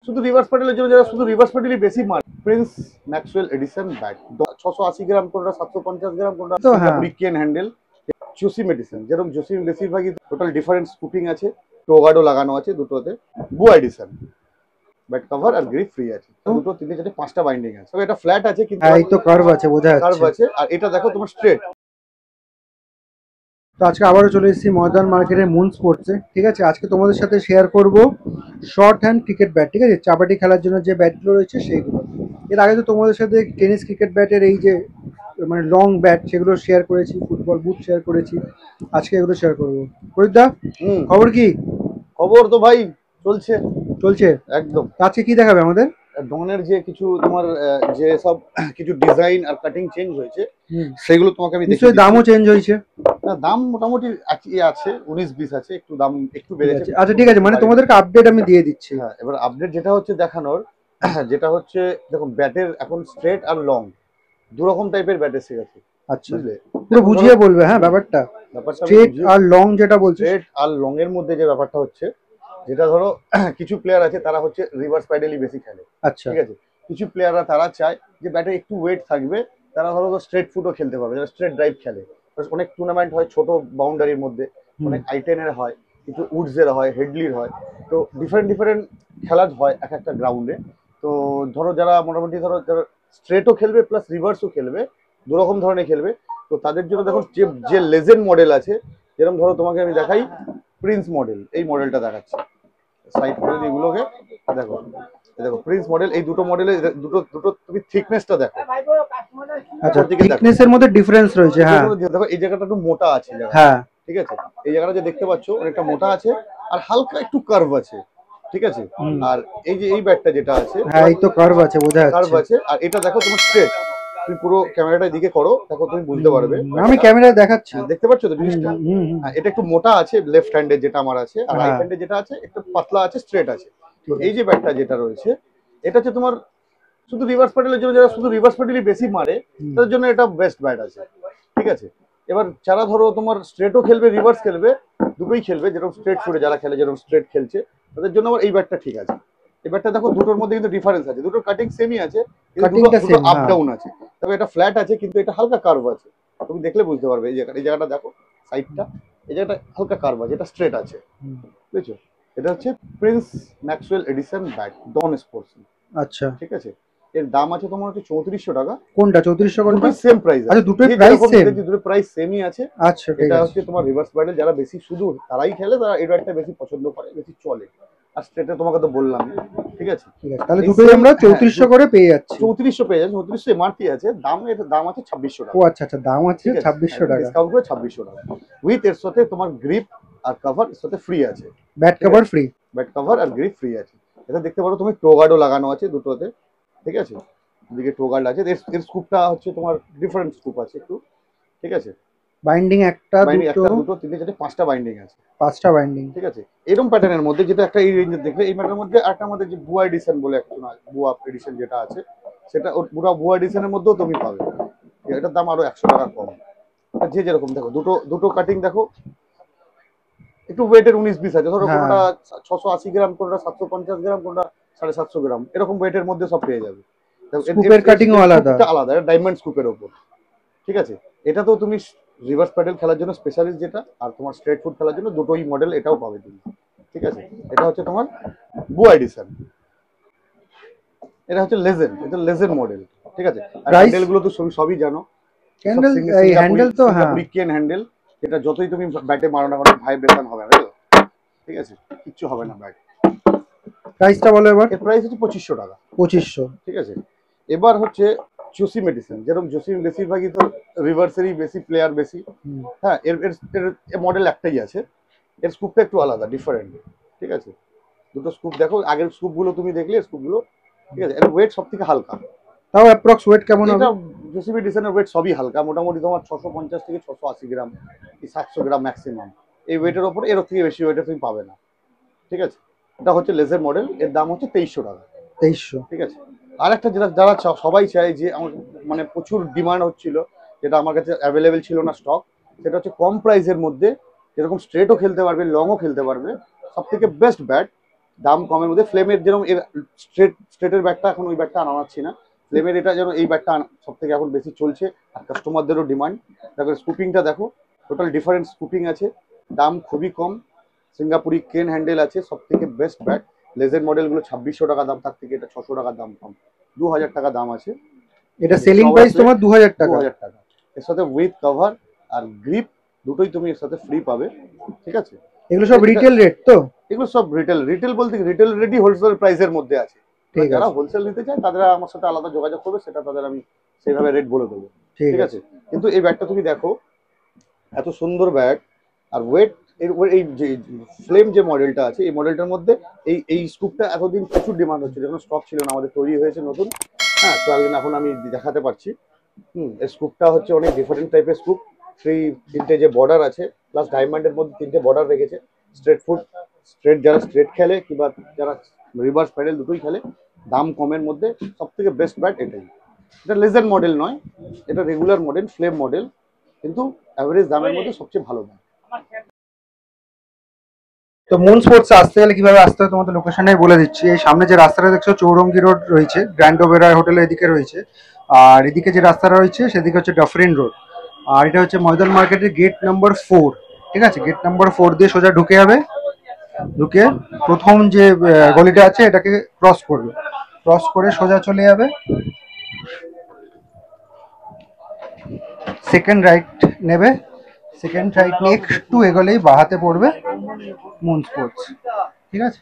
শুধু রিভার্স প্যাডেলের জন্য যারা শুধু রিভার্স প্যাডেলই বেশি মার প্রিন্স ম্যাক্সওয়েল এডিশন ব্যাট 680 গ্রাম কোনটা 750 গ্রাম কোনটা ব্রিকেন হ্যান্ডেল জোসিম এডিশন যেরকম জোসিম বেশিরভাগই টোটাল ডিফারেন্ট স্কুপিং আছে টোগার্ডও লাগানো আছে দুটোতে বুয়া এডিশন ব্যাট কভার আর গ্রিপ ফ্রি আছে দুটো তিনটে চারটে পাঁচটা বাইন্ডিং আছে তবে এটা ফ্ল্যাট আছে কিন্তু এই তো কার্ভ আছে বোঝা যাচ্ছে কার্ভ আছে আর এটা দেখো তোমার স্ট্রেট। তো আজকে আবারও চলে এসেছি ময়দান মার্কেটের মুন স্পোর্টসে। ঠিক আছে, আজকে তোমাদের সাথে শেয়ার করব শর্ট হ্যান্ড ক্রিকেট ব্যাট। ঠিক আছে, চাপাটি খেলার জন্য যে ব্যাটগুলো রয়েছে সেইগুলো। এর আগে তো তোমাদের সাথে টেনিস ক্রিকেট ব্যাটের এই যে মানে লং ব্যাট সেগুলো শেয়ার করেছি, ফুটবল বুট শেয়ার করেছি, আজকে এগুলো শেয়ার করবো। ফরিদা খবর কি? খবর তো ভাই চলছে চলছে একদম। আজকে কি দেখাবে আমাদের? ডনের যে কিছু তোমার যে সব কিছু ডিজাইন আর কাটিং চেঞ্জ হয়েছে সেগুলো তোমাকে আমি নিশ্চয়ই দামও চেঞ্জ হয়েছে। দাম মোটামুটি একই আছে 19-20 আছে, একটু দাম একটু বেড়েছে। আচ্ছা ঠিক আছে, মানে তোমাদেরকে আপডেট আমি দিয়ে দিচ্ছি। হ্যাঁ, এবার আপডেট যেটা হচ্ছে দেখানোর যেটা হচ্ছে দেখো ব্যাটের এখন স্ট্রেট আর লং দু রকম টাইপের ব্যাট এসে গেছে। আচ্ছা পুরো বুঝিয়ে বলবে। হ্যাঁ ব্যাপারটা স্ট্রেট আর লং যেটা বলছি, স্ট্রেট আর লং এর মধ্যে যে ব্যাপারটা হচ্ছে যেটা ধরো কিছু প্লেয়ার আছে তারা হচ্ছে রিভার্স প্যাডেলই বেশি খেলে। আচ্ছা ঠিক আছে, কিছু প্লেয়াররা তারা চায় যে ব্যাটে একটু ওয়েট থাকবে, তারা ধরো স্ট্রেট ফুটও খেলতে পারবে, যারা স্ট্রেট ড্রাইভ খেলে। অনেক টুর্নামেন্ট হয় ছোট বাউন্ডারির মধ্যে, অনেক আইটেনের হয়, কিছু উডসের হয়, হেডলির হয়, তো ডিফারেন্ট ডিফারেন্ট খেলা হয় এক একটা গ্রাউন্ডে। তো ধরো যারা মোটামুটি ধরো যারা স্ট্রেটও খেলবে প্লাস রিভার্সও খেলবে, দুরকম ধরনের খেলবে, তো তাদের জন্য দেখো যে লেজেন্ড মডেল আছে, যেরকম ধরো তোমাকে আমি দেখাই প্রিন্স মডেল, এই মডেলটা দেখাচ্ছি সাইড করে এগুলোকে দেখো, দেখো প্রিন্স মডেল, এই দুটো মডেলে দুটো দুটো তুমি থিকনেসটা দেখো। আচ্ছা থিকনেসের মধ্যে ডিফারেন্স রয়েছে। হ্যাঁ দেখো এই জায়গাটা একটু মোটা আছে। হ্যাঁ ঠিক আছে, এই জায়গাটা যে দেখতে পাচ্ছ অনেকটা মোটা আছে আর হালকা একটু কার্ভ আছে। ঠিক আছে, আর এই যে এই ব্যাটটা যেটা আছে, হ্যাঁ এই তো কার্ভ আছে বোঝা যাচ্ছে, কার্ভ আছে। আর এটা দেখো তোমার স্ট্রেট, তুমি পুরো ক্যামেরাটার দিকে করো, দেখো তুমি বুঝতে পারবে। আমি ক্যামেরায় দেখাচ্ছি, দেখতে পাচ্ছ তো জিনিসটা? হ্যাঁ, এটা একটু মোটা আছে লেফট হ্যান্ডে যেটা আমার আছে, আর রাইট হ্যান্ডে যেটা আছে একটু পাতলা আছে, স্ট্রেট আছে। তো এই যে ব্যাটটা যেটা রয়েছে এটা হচ্ছে তোমার শুধু রিভার্স প্যাডেলের জন্য, যারা শুধু রিভার্স প্যাডেলই বেশি মারে তাদের জন্য এটা বেস্ট ব্যাট আছে। ঠিক আছে, এবার যারা ধরো তোমার স্ট্রেটও খেলবে রিভার্স খেলবে, দুটোই খেলবে, যেরকম স্ট্রেট ফুটে যারা খেলে, যেরকম স্ট্রেট খেলছে তাদের জন্য আবার এই ব্যাটটা ঠিক আছে। এই ব্যাটটা দেখো দুটোর মধ্যে কিন্তু ডিফারেন্স আছে, দুটোর কাটিং সেমই আছে, দুটো আপ ডাউন আছে, তবে এটা ফ্ল্যাট আছে কিন্তু এটা হালকা কার্ভ আছে। তুমি দেখলে বুঝতে পারবে। এই জায়গাটা দেখো, সাইডটা, এই জায়গাটা হালকা কার্ভ আছে, এটা স্ট্রেট আছে। বুঝছো, এটা হচ্ছে প্রিন্স ম্যাক্সওয়েল এডিশন ব্যাট ডন স্পোর্টস। আচ্ছা ঠিক আছে, এর দাম আছে তোমার হচ্ছে 3400 টাকা। কোনটা 3400? কোনটা সেম প্রাইস? আচ্ছা দুটোই প্রাইস সেম, দুটো প্রাইস সেমই আছে। আচ্ছা এটা হচ্ছে তোমার রিভার্স প্যাডেল যারা বেশি শুধু তারাই খেলে, তারা এই ব্যাটটা বেশি পছন্দ করে, বেশি চলে। আর স্ট্রেটে তোমাকে তো বললাম। ঠিক আছে, তাহলে দুটোই আমরা 3400 করে পেয়ে যাচ্ছি। 3400 পেয়ে যাচ্ছি, 3400 এমআরপি আছে, দাম এর দাম আছে 2600 টাকা। ও আচ্ছা আচ্ছা, দাম আছে 2600 টাকা, ডিসকাউন্ট করে 2600 টাকা। উইথ এর সাথে তোমার গ্রিপ আর কভার এর সাথে ফ্রি আছে, bat cover free, bat cover আর গ্রিপ ফ্রি আছে। এটা দেখতে পারো তুমি টোগার্ডও লাগানো আছে দুটোতে। ঠিক আছে, এদিকে টোগার্ড আছে, এর স্কুপটা হচ্ছে তোমার ডিফারেন্ট স্কুপ আছে একটু। ঠিক আছে, বাইন্ডিং একটা দুটো তিনটে চারটে পাঁচটা বাইন্ডিং আছে, পাঁচটা বাইন্ডিং। ঠিক আছে, এরকম প্যাটার্নের মধ্যে যেটা একটা এই রেঞ্জে দেখলে, এই প্যাটার্নের মধ্যে একটা আমাদের যে বুয়া এডিশন বলে একটা বুয়া এডিশন যেটা আছে, সেটা পুরো বুয়া এডিশনের মধ্যেও তুমি পাবে। এটার দাম আরো 100 টাকা কম। যে যেরকম দেখো দুটো দুটো কাটিং দেখো, একটু ওয়েটের 19-20 আছে, ধরো কোনটা 680 গ্রাম, কোনটা 750 গ্রাম, কোনটা 750 গ্রাম, এরকম ওয়েটের মধ্যে সব পেয়ে যাবে। স্কুপের কাটিংও আলাদা আলাদা, ডায়মন্ড স্কুপের উপর। ঠিক আছে, এটা তো তুমি রিভার্স প্যাডেল খেলার জন্য স্পেশালিস্ট যেটা, আর তোমার স্ট্রেট ফুট খেলার জন্য দুটোই মডেল এটাও পাবে তুমি। ঠিক আছে, এটা হচ্ছে তোমার বুয়া এডিশন, এটা হচ্ছে লেজেন্ড, এটা লেজেন্ড মডেল। ঠিক আছে, আর হ্যান্ডেল গুলো তো সবই জানো, হ্যান্ডেল এই হ্যান্ডেল তো হ্যাঁ ব্রিকেন হ্যান্ডেল, এটা যতই তুমি ব্যাটে মারো না কোনো ভাইব্রেশন হবে না। ঠিক আছে, কিচ্ছু হবে না ব্যাট। প্রাইসটা বলো এবার। এর প্রাইস হচ্ছে 2500 টাকা। 2500। ঠিক আছে, এবার হচ্ছে জোসিম এডিশন, যেরকম জোসিম বেশিরভাগই তো রিভার্সেরই বেশি প্লেয়ার বেশি। হ্যাঁ, এর মডেল একটাই আছে, এর স্কুপটা একটু আলাদা, ডিফারেন্ট। ঠিক আছে, দুটো স্কুপ দেখো, আগের স্কুপগুলো তুমি দেখলে স্কুপগুলো। ঠিক আছে, এর ওয়েট সব থেকে হালকা। তাও অ্যাপ্রক্স ওয়েট কেমন হবে? এটা জোসিম এডিশনের ওয়েট সবই হালকা, মোটামুটি তোমার 650 থেকে 680 গ্রাম, 700 গ্রাম ম্যাক্সিমাম। এই ওয়েটের ওপর এর থেকে বেশি ওয়েটে তুমি পাবে না। ঠিক আছে, এটা হচ্ছে লেজার মডেল, এর দাম হচ্ছে 2300 টাকা। 2300। ঠিক আছে, আর একটা যেটা যারা সবাই চায় যে আমার মানে প্রচুর ডিমান্ড হচ্ছিল, যেটা আমার কাছে অ্যাভেলেবেল ছিল না স্টক, সেটা হচ্ছে কম প্রাইসের মধ্যে যেরকম স্ট্রেটও খেলতে পারবে, লংও খেলতে পারবে, সব থেকে বেস্ট ব্যাট দাম কমের মধ্যে। ফ্লেমের যেরকম এর স্ট্রেটের ব্যাগটা এখন ওই ব্যাগটা আনাচ্ছি না, ফ্লেমের এটা যেন এই ব্যাগটা সব থেকে এখন বেশি চলছে আর কাস্টমারদেরও ডিমান্ড। তারপরে স্কুপিংটা দেখো, টোটাল ডিফারেন্ট স্কুপিং আছে, দাম খুবই কম। সিঙ্গাপুরি কেন হ্যান্ডেল আছে, সব থেকে বেস্ট ব্যাগ। লেজের মডেলগুলো 2600 টাকা দাম, তার থেকে এটা 600 টাকা দাম কম, 2000 টাকা দাম আছে। এটা সেলিং প্রাইস তোমার 2000 টাকা। 2000 টাকা। এর সাথে উইথ কভার আর গ্রিপ দুটোই তুমি এর সাথে ফ্রি পাবে, ঠিক আছে। এগুলো সব রিটেল রেট তো? এগুলো সব রিটেল বলতে রিটেল রেটই হোলসেল প্রাইসের মধ্যে আছে। যারা হোলসেল নিতে চায় তারা আমার সাথে আলাদা যোগাযোগ করবে, সেটা তাদের আমি সেইভাবে রেট বলে দেবো, ঠিক আছে। কিন্তু এই ব্যাগটা তুমি দেখো, এত সুন্দর ব্যাগ আর ওয়েট। এই যে ফ্লেম যে মডেলটা আছে, এই মডেলটার মধ্যে এই স্কুপটা এতদিন প্রচুর ডিমান্ড হচ্ছে, যখন স্টক ছিল না, আমাদের তৈরি হয়েছে নতুন। হ্যাঁ, তো এখন আমি দেখাতে পারছি। এই স্কুপটা হচ্ছে অনেক ডিফারেন্ট টাইপের স্কুপ। তিনটে যে বর্ডার আছে, প্লাস ডায়মন্ডের মধ্যে 3টে বর্ডার রেখেছে। স্ট্রেট যারা স্ট্রেট খেলে কিংবা যারা রিভার্স প্যাডেল দুটোই খেলে, দাম কমের মধ্যে সব থেকে বেস্ট ব্যাট এটাই। এটা লেজেন্ড মডেল নয়, এটা রেগুলার মডেল, ফ্লেম মডেল, কিন্তু অ্যাভারেজ দামের মধ্যে সবচেয়ে ভালো দাম। তো মুন স্পোর্টস আসতে গেলে কিভাবে আসতে হয় তোমাদের লোকেশনে বলে দিচ্ছি। এই সামনে যে রাস্তাটা দেখছো চৌরঙ্গি রোড রয়েছে, গ্র্যান্ড ওবেরয় হোটেলের এদিকে রয়েছে। আর এদিকে যে রাস্তাটা রয়েছে সেদিকে হচ্ছে ডাফরিন রোড। আর এটা হচ্ছে ময়দান মার্কেটের গেট নাম্বার 4, ঠিক আছে। গেট নাম্বার 4 দিয়ে সোজা ঢুকে যাবে, ঢুকে প্রথম যে গলিটা আছে এটাকে ক্রস করবে, ক্রস করে সোজা চলে যাবে, সেকেন্ড রাইট নেবে, সেকেন্ড রাইট নিয়ে একটু এগোলেই বাহাতে পড়বে মুন স্পোর্টস, ঠিক আছে।